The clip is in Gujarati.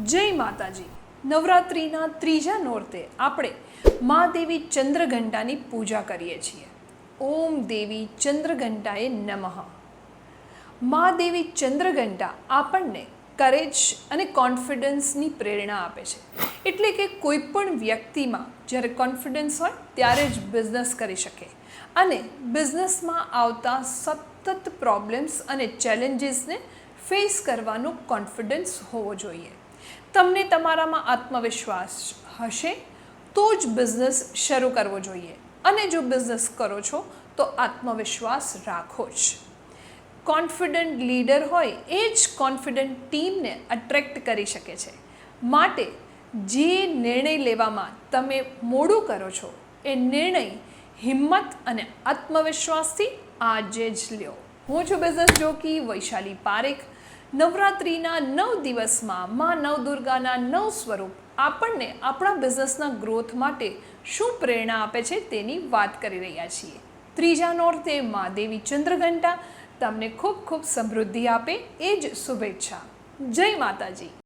જય માતાજી. નવરાત્રિના ત્રીજા નોરતે આપણે મા દેવી ચંદ્રઘંટાની પૂજા કરીએ છીએ. ઓમ દેવી ચંદ્રઘંટાએ નમઃ. મા દેવી ચંદ્રઘંટા આપણને કરેજ અને કોન્ફિડન્સની પ્રેરણા આપે છે. એટલે કે કોઈ પણ વ્યક્તિમાં જ્યારે કોન્ફિડન્સ હોય ત્યારે જ બિઝનેસ કરી શકે અને બિઝનેસમાં આવતા સતત પ્રોબ્લેમ્સ અને ચેલેન્જીસને ફેસ કરવાનો કોન્ફિડન્સ હોવો જોઈએ. તમને તમારામાં આત્મવિશ્વાસ હશે તો જ બિઝનેસ શરૂ કરવો જોઈએ અને જો બિઝનેસ કરો છો તો આત્મવિશ્વાસ રાખો જ. કોન્ફિડન્ટ લીડર હોય એ જ કોન્ફિડન્ટ ટીમને અટ્રેક્ટ કરી શકે છે. માટે જે નિર્ણય લેવામાં તમે મોડું કરો છો એ નિર્ણય હિંમત અને આત્મવિશ્વાસથી આજે જ લ્યો. હું છું બિઝનેસ જોકી વૈશાલી પારેખ. નવરાત્રિના 9 દિવસમાં મા નવદુર્ગાના 9 સ્વરૂપ આપણને આપણા બિઝનેસના ગ્રોથ માટે શું પ્રેરણા આપે છે તેની વાત કરી રહ્યા છીએ. ત્રીજા નોરતે મા દેવી ચંદ્રઘંટા તમને ખૂબ ખૂબ સમૃદ્ધિ આપે એ જ શુભેચ્છા. જય માતાજી.